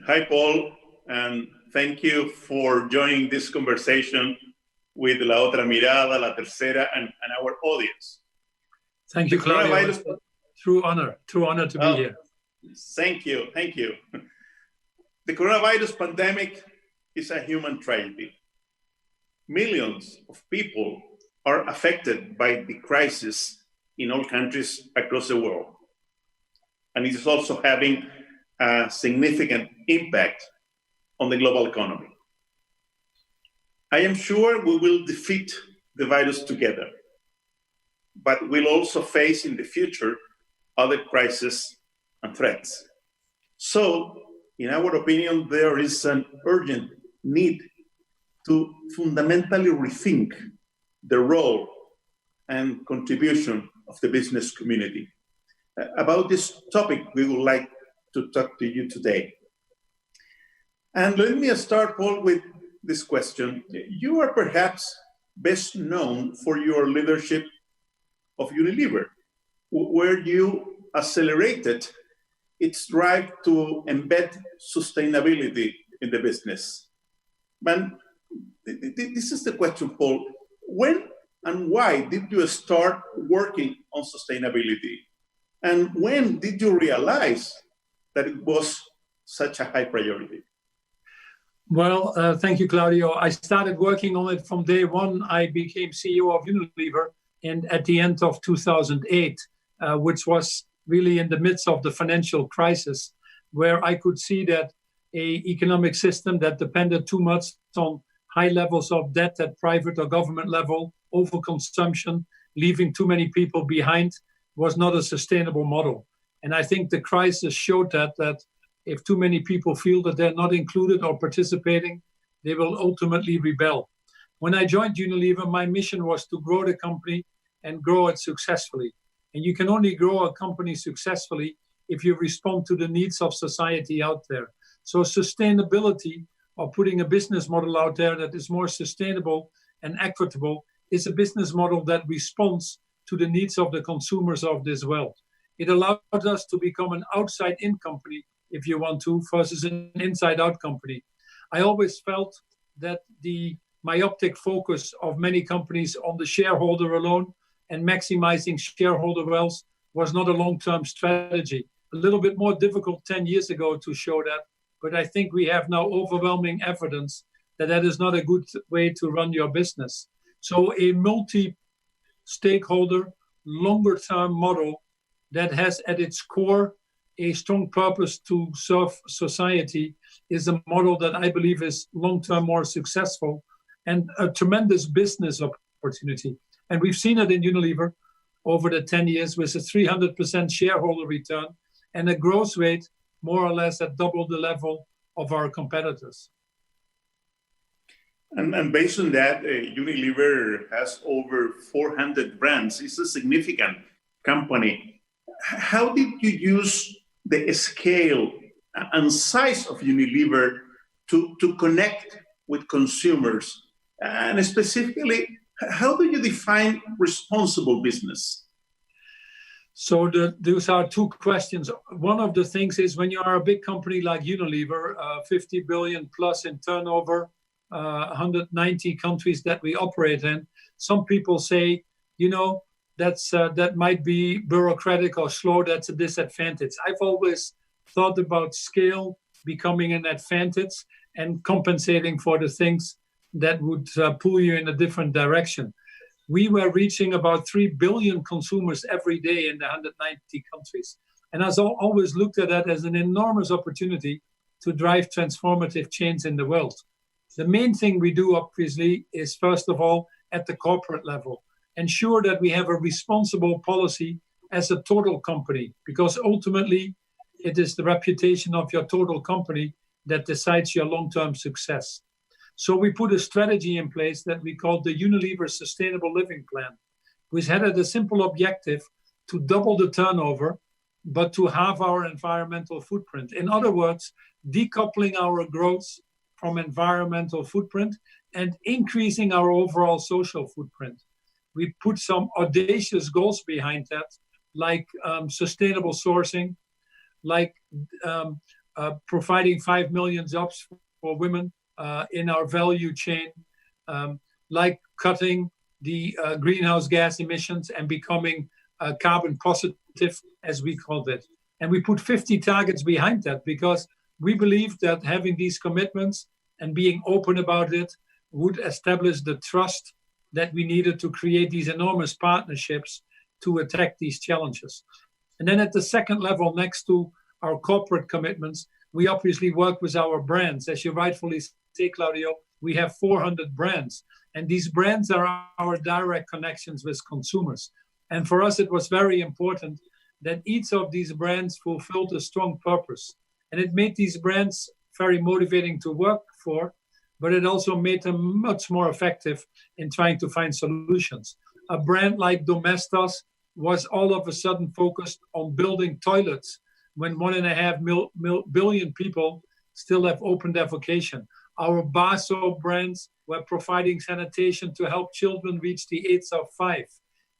Hi, Paul, and thank you for joining this conversation with La Otra, Mirada, La Tercera, and our audience. Thank you, Claudio. True honor to be here. Thank you. The coronavirus pandemic is a human tragedy. Millions of people are affected by the crisis in all countries across the world. And it is also having a significant impact on the global economy. I am sure we will defeat the virus together, but we'll also face in the future other crises and threats. So, in our opinion, there is an urgent need to fundamentally rethink the role and contribution of the business community. About this topic, we would like to talk to you today. And let me start, Paul, with this question. You are perhaps best known for your leadership of Unilever, where you accelerated its drive to embed sustainability in the business. And this is the question, Paul. When and why did you start working on sustainability? And when did you realize that it was such a high priority? Well, thank you, Claudio. I started working on it from day one. I became CEO of Unilever and at the end of 2008, which was really in the midst of the financial crisis, where I could see that an economic system that depended too much on high levels of debt at private or government level, overconsumption, leaving too many people behind, was not a sustainable model. And I think the crisis showed that if too many people feel that they're not included or participating, they will ultimately rebel. When I joined Unilever, my mission was to grow the company and grow it successfully. And you can only grow a company successfully if you respond to the needs of society out there. So sustainability, or putting a business model out there that is more sustainable and equitable, is a business model that responds to the needs of the consumers of this world. It allowed us to become an outside-in company, if you want to, versus an inside-out company. I always felt that the myopic focus of many companies on the shareholder alone and maximizing shareholder wealth was not a long-term strategy. A little bit more difficult 10 years ago to show that, but I think we have now overwhelming evidence that that is not a good way to run your business. So a multi-stakeholder, longer-term model that has at its core a strong purpose to serve society is a model that I believe is long-term more successful and a tremendous business opportunity. And we've seen it in Unilever over the 10 years with a 300% shareholder return and a growth rate more or less at double the level of our competitors. And based on that, Unilever has over 400 brands. It's a significant company. How did you use the scale and size of Unilever to connect with consumers? And specifically, how do you define responsible business? So those are two questions. One of the things is when you are a big company like Unilever, 50 billion plus in turnover, 190 countries that we operate in, some people say, that might be bureaucratic or slow, that's a disadvantage. I've always thought about scale becoming an advantage and compensating for the things that would pull you in a different direction. We were reaching about 3 billion consumers every day in the 190 countries. And I always looked at that as an enormous opportunity to drive transformative change in the world. The main thing we do, obviously, is first of all, at the corporate level, ensure that we have a responsible policy as a total company, because ultimately it is the reputation of your total company that decides your long-term success. So we put a strategy in place that we called the Unilever Sustainable Living Plan, which had a simple objective to double the turnover, but to halve our environmental footprint. In other words, decoupling our growth from environmental footprint and increasing our overall social footprint. We put some audacious goals behind that, like sustainable sourcing, like providing 5 million jobs for women in our value chain, like cutting the greenhouse gas emissions and becoming carbon positive, as we called it. And we put 50 targets behind that because we believe that having these commitments and being open about it would establish the trust that we needed to create these enormous partnerships to attack these challenges. And then at the second level, next to our corporate commitments, we obviously work with our brands. As you rightfully say, Claudio, we have 400 brands. And these brands are our direct connections with consumers. And for us, it was very important that each of these brands fulfilled a strong purpose. And it made these brands very motivating to work for, but it also made them much more effective in trying to find solutions. A brand like Domestos was all of a sudden focused on building toilets when 1.5 billion people still have open defecation. Our bar soap brands were providing sanitation to help children reach the age of 5.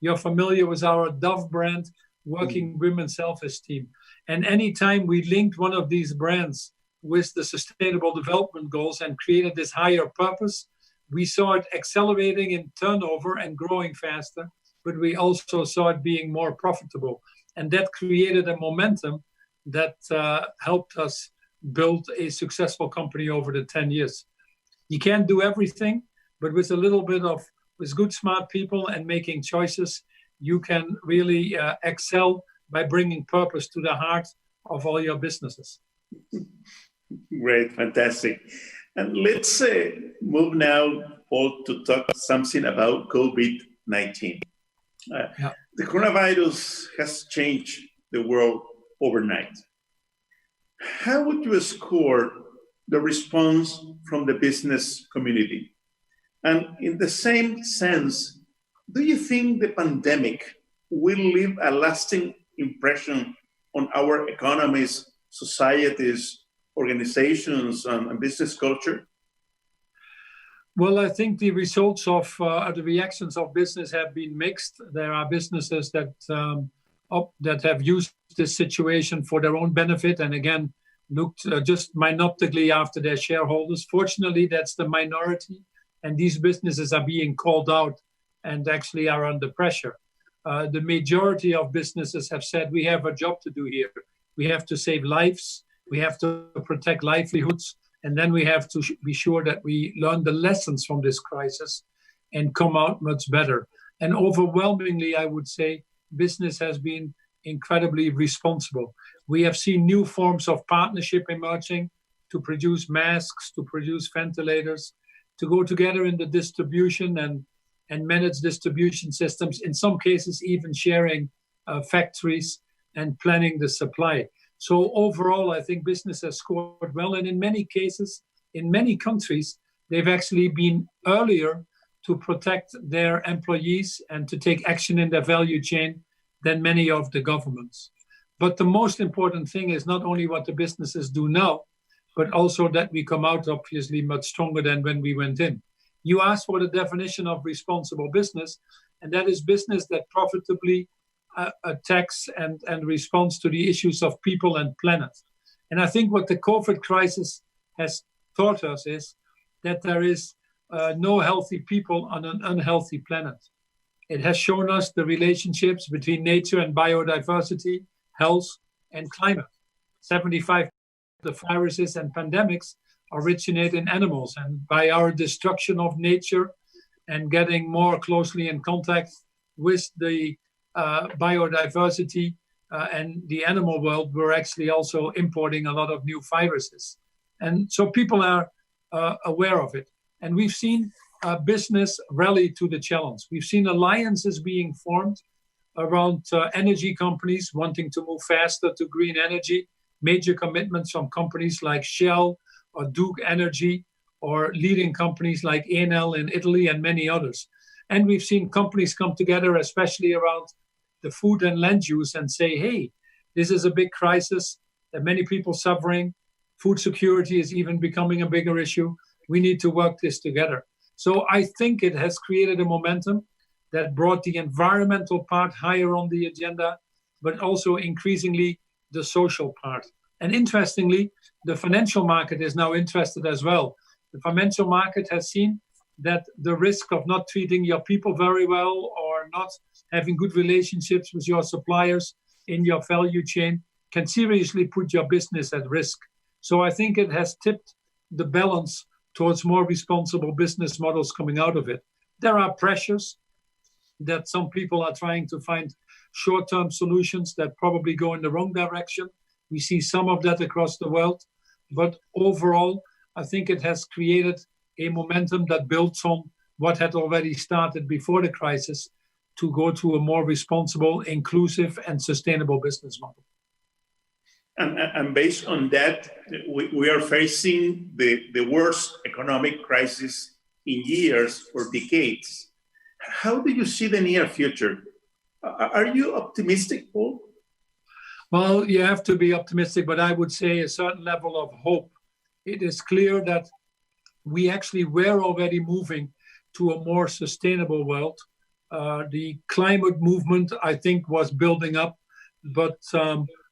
You're familiar with our Dove brand, working women's self-esteem. And anytime we linked one of these brands with the Sustainable Development Goals and created this higher purpose, we saw it accelerating in turnover and growing faster, but we also saw it being more profitable. And that created a momentum that helped us build a successful company over the 10 years. You can't do everything, but with a little bit of, with good, smart people and making choices, you can really excel by bringing purpose to the heart of all your businesses. Great, fantastic. And let's move now, Paul, to talk something about COVID-19. The coronavirus has changed the world overnight. How would you score the response from the business community? And in the same sense, do you think the pandemic will leave a lasting impression on our economies, societies, organizations, and business culture? Well, I think the results of the reactions of business have been mixed. There are businesses that have used this situation for their own benefit and again looked just myopically after their shareholders. Fortunately, that's the minority, and these businesses are being called out and actually are under pressure. The majority of businesses have said, we have a job to do here. We have to save lives, we have to protect livelihoods, and then we have to be sure that we learn the lessons from this crisis and come out much better. And overwhelmingly, I would say, business has been incredibly responsible. We have seen new forms of partnership emerging to produce masks, to produce ventilators, to go together in the distribution and manage distribution systems, in some cases even sharing factories and planning the supply. So overall, I think business has scored well. And in many cases, in many countries, they've actually been earlier to protect their employees and to take action in their value chain than many of the governments. But the most important thing is not only what the businesses do now, but also that we come out obviously much stronger than when we went in. You asked for the definition of responsible business, and that is business that profitably attacks and responds to the issues of people and planet. And I think what the COVID crisis has taught us is that there is no healthy people on an unhealthy planet. It has shown us the relationships between nature and biodiversity, health and climate. 75% of the viruses and pandemics originate in animals, and by our destruction of nature and getting more closely in contact with the biodiversity and the animal world, we're actually also importing a lot of new viruses. And so people are aware of it. And we've seen business rally to the challenge. We've seen alliances being formed around energy companies wanting to move faster to green energy, major commitments from companies like Shell or Duke Energy, or leading companies like Enel in Italy and many others. And we've seen companies come together, especially around the food and land use, and say, hey, this is a big crisis, there are many people suffering, food security is even becoming a bigger issue, we need to work this together. So I think it has created a momentum that brought the environmental part higher on the agenda, but also increasingly the social part. And interestingly, the financial market is now interested as well. The financial market has seen that the risk of not treating your people very well or not having good relationships with your suppliers in your value chain can seriously put your business at risk. So I think it has tipped the balance towards more responsible business models coming out of it. There are pressures that some people are trying to find short-term solutions that probably go in the wrong direction. We see some of that across the world. But overall, I think it has created a momentum that builds on what had already started before the crisis to go to a more responsible, inclusive, and sustainable business model. And based on that, we are facing the worst economic crisis in years or decades. How do you see the near future? Are you optimistic, Paul? Well, you have to be optimistic, but I would say a certain level of hope. It is clear that we actually were already moving to a more sustainable world. The climate movement, I think, was building up, but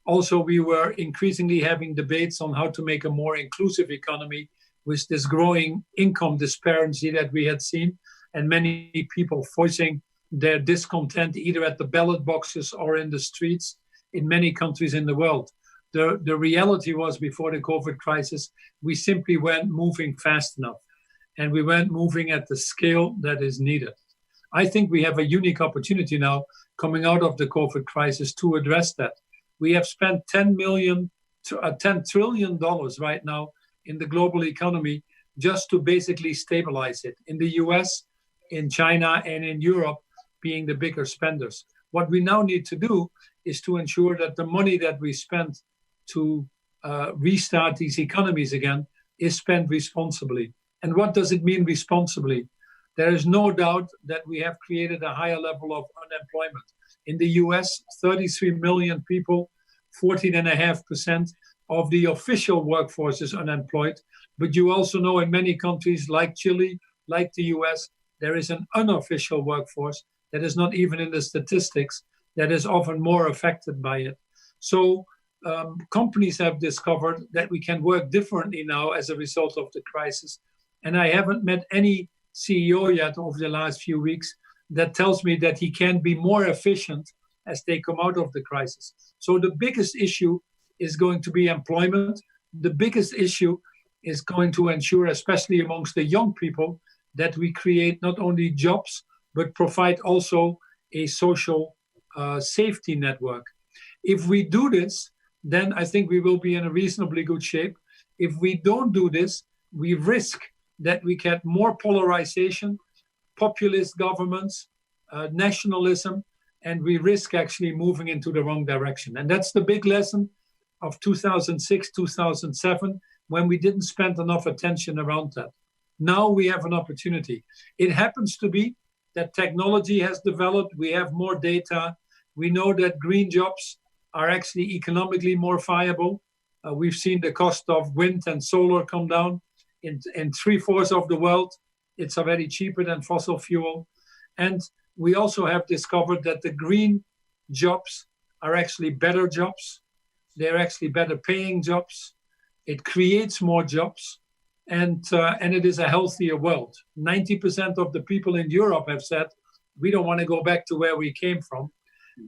also we were increasingly having debates on how to make a more inclusive economy with this growing income disparity that we had seen, and many people voicing their discontent either at the ballot boxes or in the streets in many countries in the world. The reality was, before the COVID crisis, we simply weren't moving fast enough, and we weren't moving at the scale that is needed. I think we have a unique opportunity now coming out of the COVID crisis to address that. We have spent $10 trillion right now in the global economy just to basically stabilize it. In the US, in China, and in Europe being the bigger spenders. What we now need to do is to ensure that the money that we spend to restart these economies again is spent responsibly. And what does it mean responsibly? There is no doubt that we have created a higher level of unemployment. In the US, 33 million people, 14.5% of the official workforce is unemployed. But you also know in many countries like Chile, like the US, there is an unofficial workforce that is not even in the statistics, that is often more affected by it. So companies have discovered that we can work differently now as a result of the crisis. And I haven't met any CEO yet over the last few weeks that tells me that he can be more efficient as they come out of the crisis. So the biggest issue is going to be employment. The biggest issue is going to ensure, especially amongst the young people, that we create not only jobs, but provide also a social safety network. If we do this, then I think we will be in a reasonably good shape. If we don't do this, we risk that we get more polarization, populist governments, nationalism, and we risk actually moving into the wrong direction. And that's the big lesson of 2006, 2007, when we didn't spend enough attention around that. Now we have an opportunity. It happens to be that technology has developed. We have more data. We know that green jobs are actually economically more viable. We've seen the cost of wind and solar come down. In 3/4 of the world, it's already cheaper than fossil fuel. And we also have discovered that the green jobs are actually better jobs. They're actually better paying jobs. It creates more jobs. And it is a healthier world. 90% of the people in Europe have said, we don't want to go back to where we came from.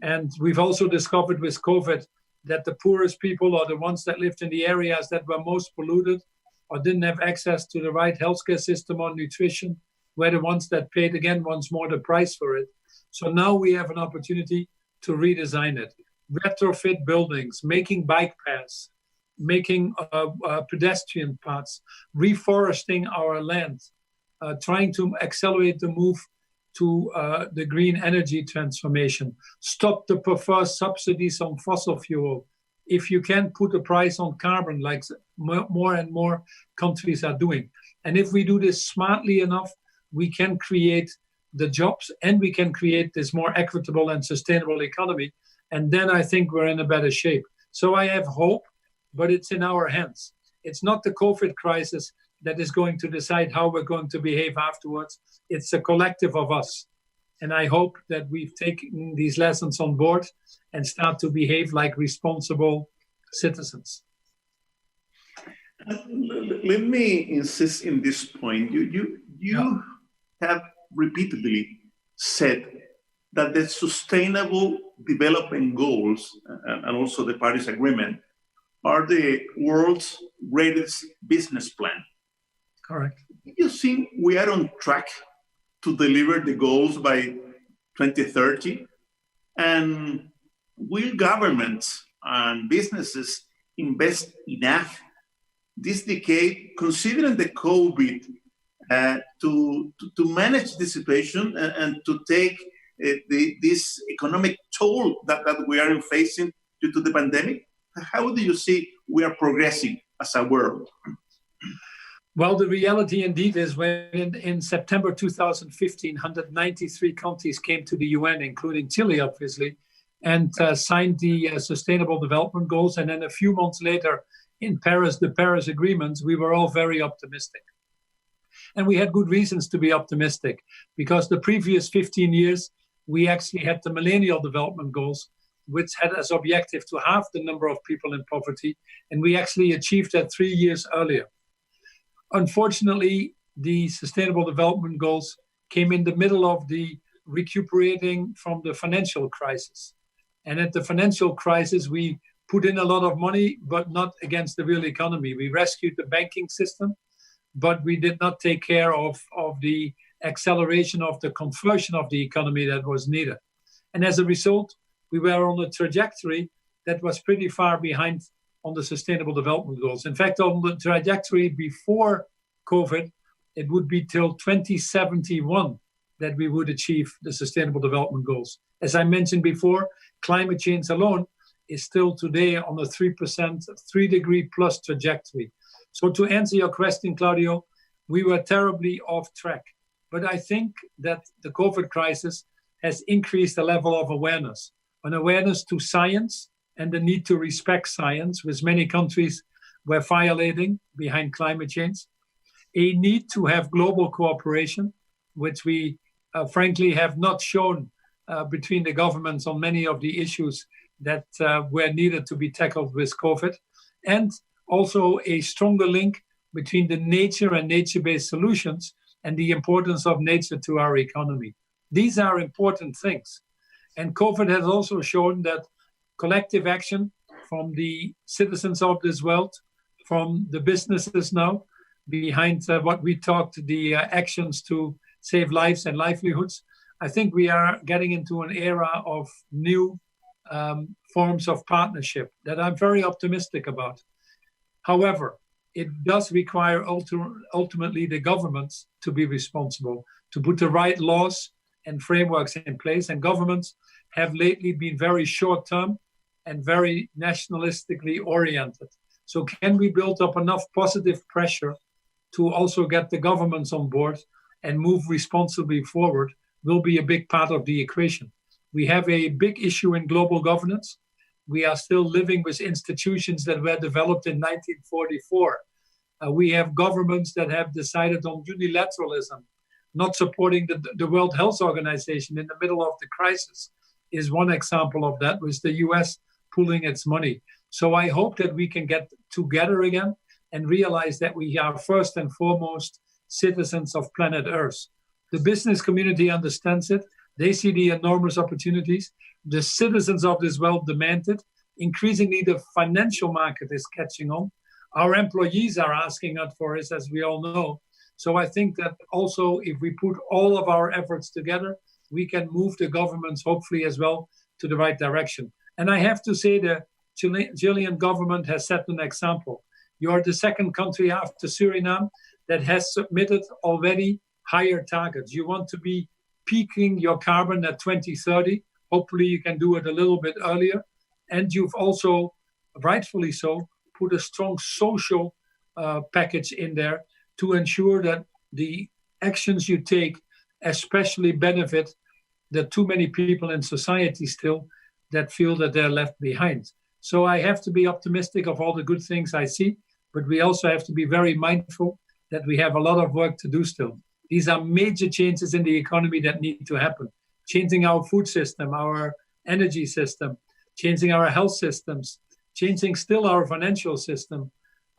And we've also discovered with COVID that the poorest people are the ones that lived in the areas that were most polluted or didn't have access to the right healthcare system or nutrition, were the ones that paid again once more the price for it. So now we have an opportunity to redesign it. Retrofit buildings, making bike paths, making pedestrian paths, reforesting our land, trying to accelerate the move to the green energy transformation, stop the perverse subsidies on fossil fuel. If you can put a price on carbon, like more and more countries are doing. And if we do this smartly enough, we can create the jobs and we can create this more equitable and sustainable economy. And then I think we're in a better shape. So I have hope, but it's in our hands. It's not the COVID crisis that is going to decide how we're going to behave afterwards. It's a collective of us. And I hope that we've taken these lessons on board and start to behave like responsible citizens. Let me insist in this point. You have repeatedly said that the Sustainable Development Goals and also the Paris Agreement are the world's greatest business plan. Correct. Do you think we are on track to deliver the goals by 2030? And will governments and businesses invest enough this decade, considering the COVID, to manage the situation and to take this economic toll that we are facing due to the pandemic? How do you see we are progressing as a world? Well, the reality indeed is when in September 2015, 193 countries came to the UN, including Chile, obviously, and signed the Sustainable Development Goals. And then a few months later in Paris, the Paris Agreement, we were all very optimistic. And we had good reasons to be optimistic because the previous 15 years, we actually had the Millennial Development Goals, which had as objective to halve the number of people in poverty. And we actually achieved that 3 years earlier. Unfortunately, the Sustainable Development Goals came in the middle of the recuperating from the financial crisis. And at the financial crisis, we put in a lot of money, but not against the real economy. We rescued the banking system, but we did not take care of the acceleration of the conversion of the economy that was needed. And as a result, we were on a trajectory that was pretty far behind on the Sustainable Development Goals. In fact, on the trajectory before COVID, it would be till 2071 that we would achieve the Sustainable Development Goals. As I mentioned before, climate change alone is still today on a 3 degree plus trajectory. So to answer your question, Claudio, we were terribly off track. But I think that the COVID crisis has increased the level of awareness, an awareness to science and the need to respect science, which many countries were violating behind climate change, a need to have global cooperation, which we frankly have not shown between the governments on many of the issues that were needed to be tackled with COVID, and also a stronger link between the nature and nature-based solutions and the importance of nature to our economy. These are important things. And COVID has also shown that collective action from the citizens of this world, from the businesses now, behind what we talked, the actions to save lives and livelihoods, I think we are getting into an era of new forms of partnership that I'm very optimistic about. However, it does require ultimately the governments to be responsible, to put the right laws and frameworks in place. And governments have lately been very short-term and very nationalistically oriented. So can we build up enough positive pressure to also get the governments on board and move responsibly forward will be a big part of the equation. We have a big issue in global governance. We are still living with institutions that were developed in 1944. We have governments that have decided on unilateralism, not supporting the World Health Organization in the middle of the crisis is one example of that, with the US pooling its money. So I hope that we can get together again and realize that we are first and foremost citizens of planet Earth. The business community understands it. They see the enormous opportunities. The citizens of this world demand it. Increasingly, the financial market is catching on. Our employees are asking us for it, as we all know. So I think that also if we put all of our efforts together, we can move the governments hopefully as well to the right direction. And I have to say the Chilean government has set an example. You're the second country after Suriname that has submitted already higher targets. You want to be peaking your carbon at 2030. Hopefully you can do it a little bit earlier. And you've also, rightfully so, put a strong social package in there to ensure that the actions you take especially benefit the too many people in society still that feel that they're left behind. So I have to be optimistic of all the good things I see, but we also have to be very mindful that we have a lot of work to do still. These are major changes in the economy that need to happen. Changing our food system, our energy system, changing our health systems, changing still our financial system.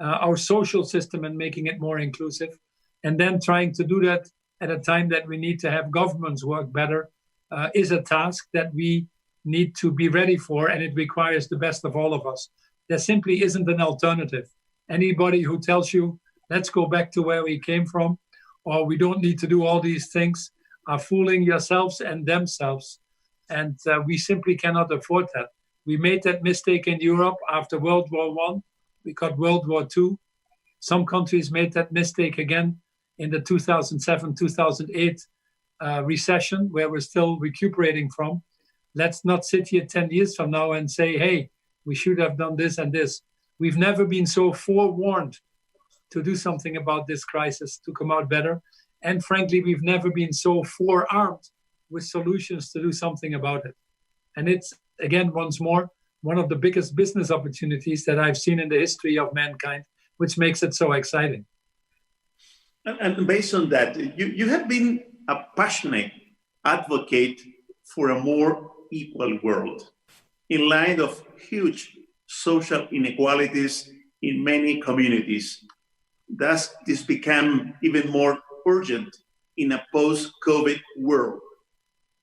our social system and making it more inclusive. And then trying to do that at a time that we need to have governments work better is a task that we need to be ready for, and it requires the best of all of us. There simply isn't an alternative. Anybody who tells you, let's go back to where we came from, or we don't need to do all these things, are fooling yourselves and themselves. And we simply cannot afford that. We made that mistake in Europe after World War I. We got World War II. Some countries made that mistake again in the 2007-2008 recession, where we're still recuperating from. Let's not sit here 10 years from now and say, hey, we should have done this and this. We've never been so forewarned to do something about this crisis, to come out better. And frankly, we've never been so forearmed with solutions to do something about it. And it's, again, once more, one of the biggest business opportunities that I've seen in the history of mankind, which makes it so exciting. And based on that, you have been a passionate advocate for a more equal world in light of huge social inequalities in many communities. Thus, this became even more urgent in a post-COVID world.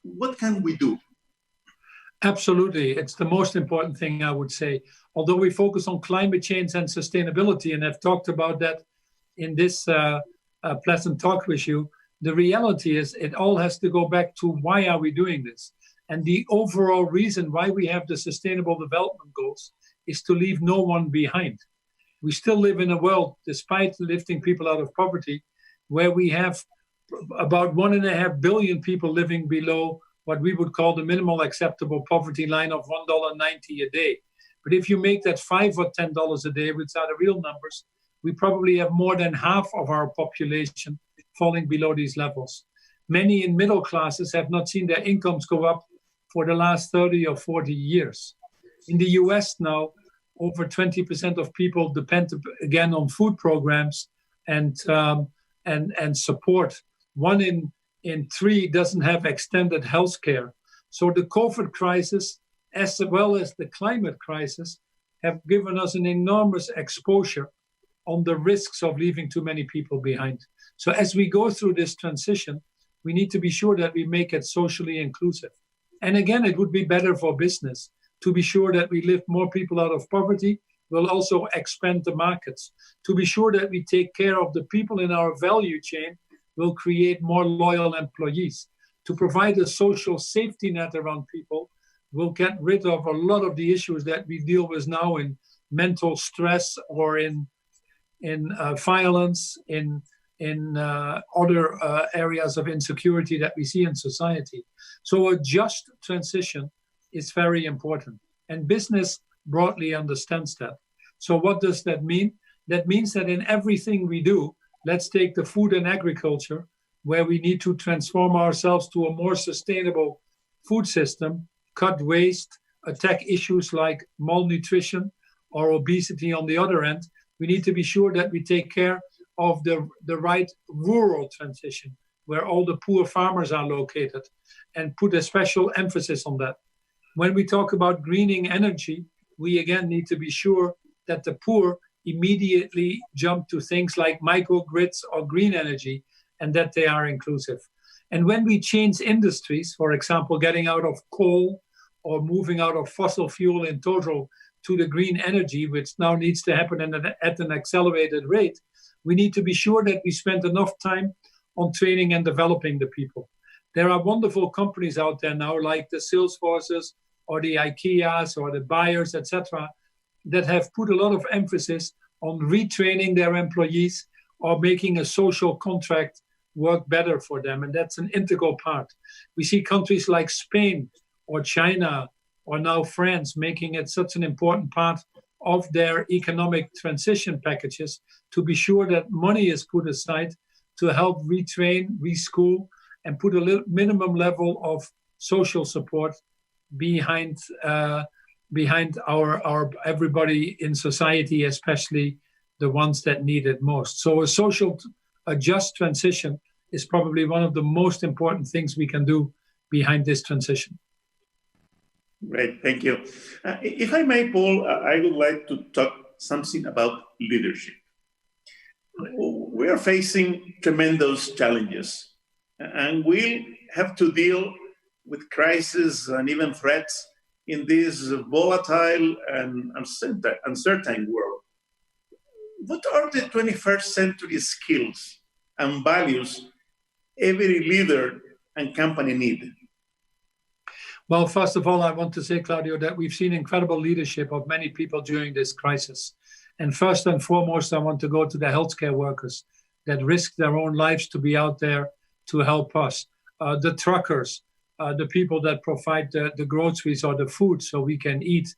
What can we do? Absolutely. It's the most important thing, I would say. Although we focus on climate change and sustainability, and I've talked about that in this pleasant talk with you, the reality is it all has to go back to why are we doing this? And the overall reason why we have the Sustainable Development Goals is to leave no one behind. We still live in a world, despite lifting people out of poverty, where we have about 1.5 billion people living below what we would call the minimal acceptable poverty line of $1.90 a day. But if you make that $5 or $10 a day, which are the real numbers, we probably have more than half of our population falling below these levels. Many in middle classes have not seen their incomes go up for the last 30 or 40 years. In the US now, over 20% of people depend again on food programs and support. 1 in 3 doesn't have extended health care. So the COVID crisis, as well as the climate crisis, have given us an enormous exposure on the risks of leaving too many people behind. So as we go through this transition, we need to be sure that we make it socially inclusive. And again, it would be better for business to be sure that we lift more people out of poverty. We'll also expand the markets. To be sure that we take care of the people in our value chain, will create more loyal employees. To provide a social safety net around people, will get rid of a lot of the issues that we deal with now in mental stress or in violence, in other areas of insecurity that we see in society. So a just transition is very important. And business broadly understands that. So what does that mean? That means that in everything we do, let's take the food and agriculture, where we need to transform ourselves to a more sustainable food system, cut waste, attack issues like malnutrition or obesity on the other end. We need to be sure that we take care of the right rural transition, where all the poor farmers are located, and put a special emphasis on that. When we talk about greening energy, we again need to be sure that the poor immediately jump to things like microgrids or green energy, and that they are inclusive. And when we change industries, for example, getting out of coal or moving out of fossil fuel in total to the green energy, which now needs to happen at an accelerated rate, we need to be sure that we spend enough time on training and developing the people. There are wonderful companies out there now, like the Salesforces or the IKEAs or the Bayers, etc., that have put a lot of emphasis on retraining their employees or making a social contract work better for them. And that's an integral part. We see countries like Spain or China or now France making it such an important part of their economic transition packages to be sure that money is put aside to help retrain, reschool, and put a minimum level of social support behind our everybody in society, especially the ones that need it most. So a just transition is probably one of the most important things we can do behind this transition. Great, thank you. If I may, Paul, I would like to talk something about leadership. We are facing tremendous challenges, and we'll have to deal with crises and even threats in this volatile and uncertain world. What are the 21st century skills and values every leader and company need? Well, first of all, I want to say, Claudio, that we've seen incredible leadership of many people during this crisis. And first and foremost, I want to go to the healthcare workers that risk their own lives to be out there to help us. The truckers, the people that provide the groceries or the food so we can eat.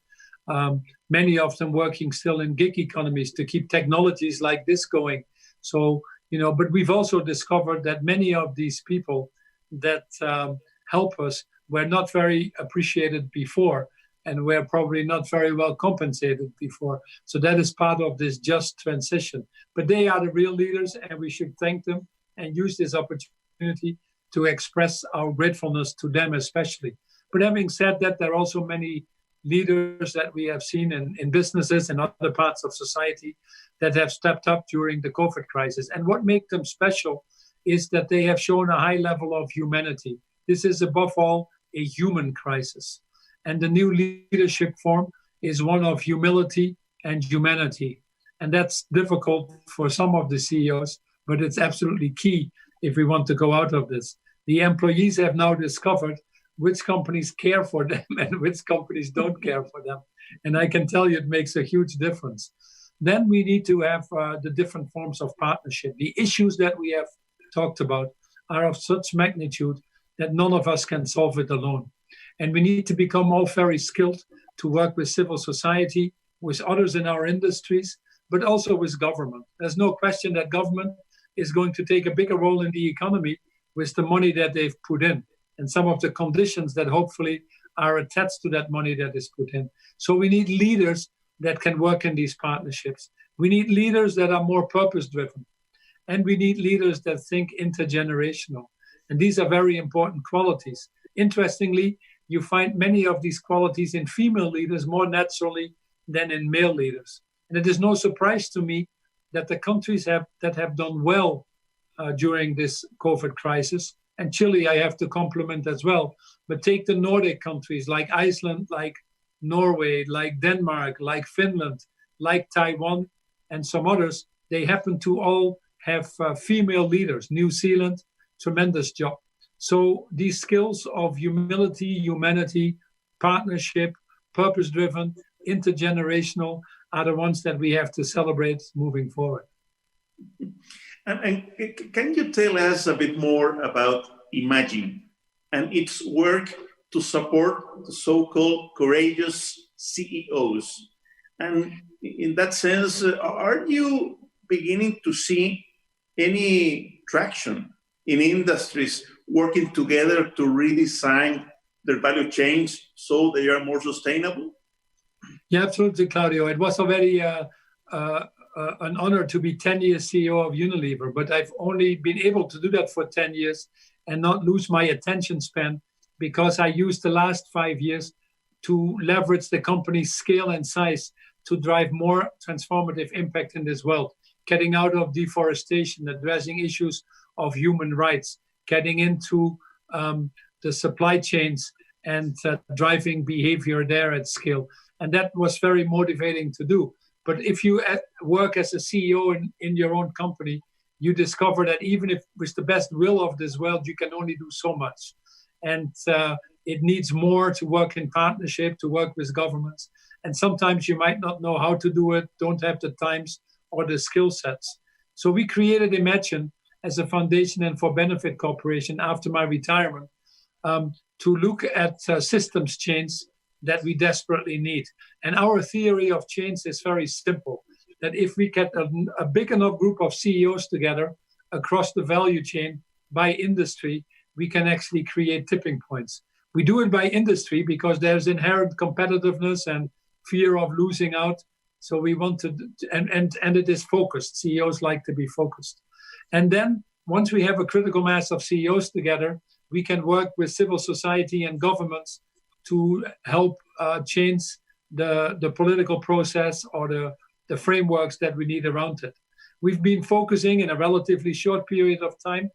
Many of them working still in gig economies to keep technologies like this going. So, but we've also discovered that many of these people that help us were not very appreciated before and were probably not very well compensated before. So that is part of this just transition. But they are the real leaders, and we should thank them and use this opportunity to express our gratefulness to them especially. But having said that, there are also many leaders that we have seen in businesses and other parts of society that have stepped up during the COVID crisis. And what makes them special is that they have shown a high level of humanity. This is above all a human crisis. And the new leadership form is one of humility and humanity. And that's difficult for some of the CEOs, but it's absolutely key if we want to go out of this. The employees have now discovered which companies care for them and which companies don't care for them. And I can tell you it makes a huge difference. Then we need to have the different forms of partnership. The issues that we have talked about are of such magnitude that none of us can solve it alone. And we need to become all very skilled to work with civil society, with others in our industries, but also with government. There's no question that government is going to take a bigger role in the economy with the money that they've put in and some of the conditions that hopefully are attached to that money that is put in. So we need leaders that can work in these partnerships. We need leaders that are more purpose-driven. And we need leaders that think intergenerational. And these are very important qualities. Interestingly, you find many of these qualities in female leaders more naturally than in male leaders. And it is no surprise to me that the countries that have done well during this COVID crisis, and Chile I have to compliment as well, but take the Nordic countries like Iceland, like Norway, like Denmark, like Finland, like Taiwan, and some others, they happen to all have female leaders. New Zealand, tremendous job. So these skills of humility, humanity, partnership, purpose-driven, intergenerational are the ones that we have to celebrate moving forward. And can you tell us a bit more about Imagine and its work to support the so-called courageous CEOs? And in that sense, are you beginning to see any traction in industries working together to redesign their value chains so they are more sustainable? Yeah, absolutely, Claudio. It was already an honor to be 10 years CEO of Unilever, but I've only been able to do that for 10 years and not lose my attention span because I used the last 5 years to leverage the company's scale and size to drive more transformative impact in this world, getting out of deforestation, addressing issues of human rights, getting into the supply chains and driving behavior there at scale. And that was very motivating to do. But if you work as a CEO in your own company, you discover that even if with the best will of this world, you can only do so much. And it needs more to work in partnership, to work with governments. And sometimes you might not know how to do it, don't have the times or the skill sets. So we created Imagine as a foundation and for benefit corporation after my retirement to look at systems change that we desperately need. And our theory of change is very simple, that if we get a big enough group of CEOs together across the value chain by industry, we can actually create tipping points. We do it by industry because there's inherent competitiveness and fear of losing out. So we want to, and it is focused. CEOs like to be focused. And then once we have a critical mass of CEOs together, we can work with civil society and governments to help change the political process or the frameworks that we need around it. We've been focusing in a relatively short period of time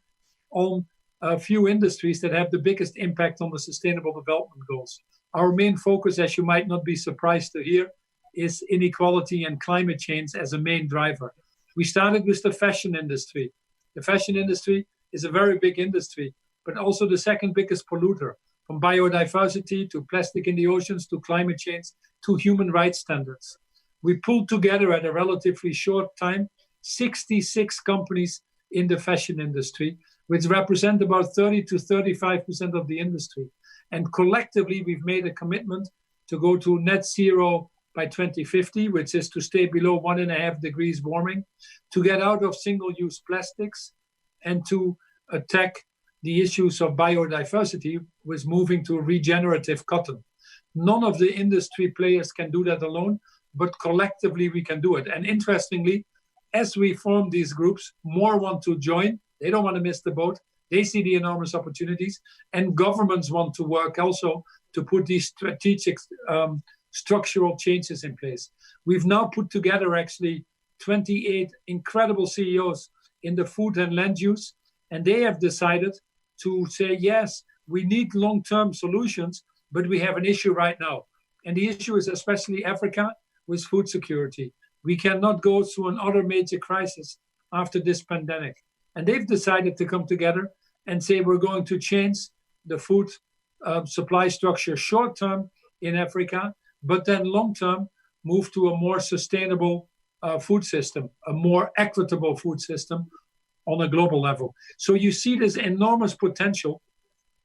on a few industries that have the biggest impact on the Sustainable Development Goals. Our main focus, as you might not be surprised to hear, is inequality and climate change as a main driver. We started with the fashion industry. The fashion industry is a very big industry, but also the second biggest polluter, from biodiversity to plastic in the oceans to climate change to human rights standards. We pulled together at a relatively short time 66 companies in the fashion industry, which represent about 30 to 35% of the industry. And collectively, we've made a commitment to go to net zero by 2050, which is to stay below 1.5 degrees warming, to get out of single-use plastics, and to attack the issues of biodiversity with moving to regenerative cotton. None of the industry players can do that alone, but collectively we can do it. And interestingly, as we form these groups, more want to join. They don't want to miss the boat. They see the enormous opportunities, and governments want to work also to put these strategic structural changes in place. We've now put together actually 28 incredible CEOs in the food and land use, and they have decided to say, yes, we need long-term solutions, but we have an issue right now. And the issue is especially Africa with food security. We cannot go through another major crisis after this pandemic. And they've decided to come together and say, we're going to change the food supply structure short-term in Africa, but then long-term move to a more sustainable food system, a more equitable food system on a global level. So you see this enormous potential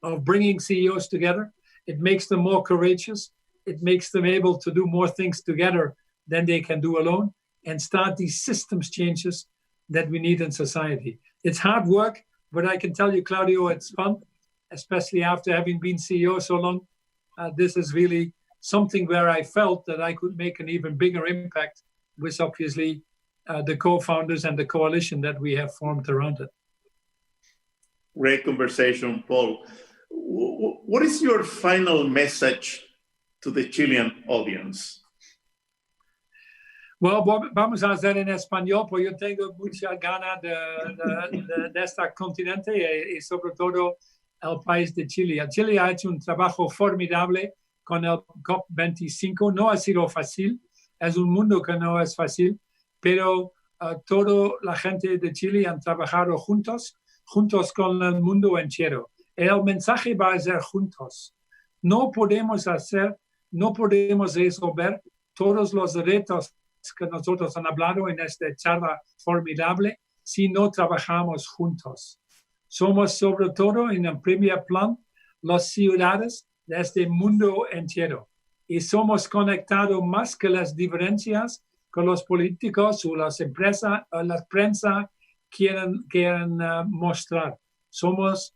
of bringing CEOs together. It makes them more courageous. It makes them able to do more things together than they can do alone and start these systems changes that we need in society. It's hard work, but I can tell you, Claudio, it's fun, especially after having been CEO so long. This is really something where I felt that I could make an even bigger impact with obviously the co-founders and the coalition that we have formed around it. Great conversation, Paul. What is your final message to the Chilean audience? Well, vamos a hacer en español, porque yo tengo mucha ganas de este continente y sobre todo el país de Chile. Chile ha hecho un trabajo formidable con el COP25. No ha sido fácil, es un mundo que no es fácil, pero toda la gente de Chile han trabajado juntos con el mundo entero. El mensaje va a ser juntos. No podemos resolver todos los retos que nosotros han hablado en esta charla formidable si no trabajamos juntos. Somos sobre todo en el primer plan las ciudades de este mundo entero y somos conectados más que las diferencias que los políticos o las empresas o la prensa quieren mostrar. Somos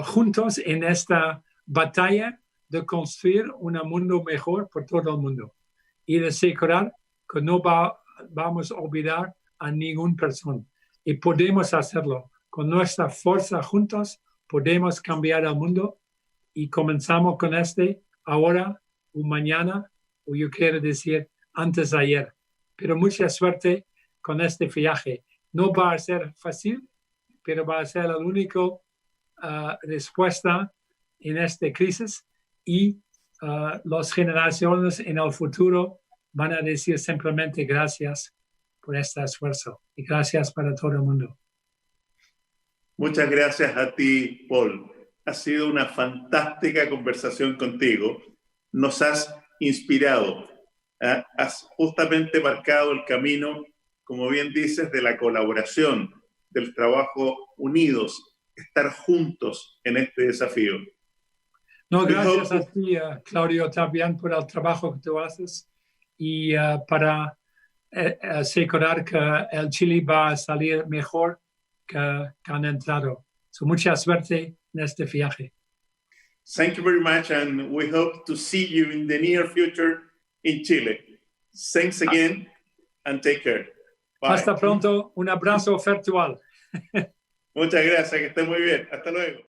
juntos en esta batalla de construir un mundo mejor por todo el mundo y de asegurar que no vamos a olvidar a ninguna persona. Y podemos hacerlo. Con nuestra fuerza juntos podemos cambiar el mundo y comenzamos con ahora o mañana, o yo quiero decir antes de ayer. Pero mucha suerte con este viaje. No va a ser fácil, pero va a ser la única respuesta en esta crisis y las generaciones en el futuro van a decir simplemente gracias por este esfuerzo y gracias para todo el mundo. Muchas gracias a ti, Paul. Ha sido una fantástica conversación contigo. Nos has inspirado. Has justamente marcado el camino, como bien dices, de la colaboración, del trabajo unidos, estar juntos en este desafío. No, gracias a ti, Claudio, también por el trabajo que tú haces y para asegurar que el Chile va a salir mejor que han entrado. So, mucha suerte en este viaje. Thank you very much, and we hope to see you in the near future in Chile. Thanks again, and take care. Bye. Hasta pronto, un abrazo virtual. Muchas gracias, que esté muy bien. Hasta luego.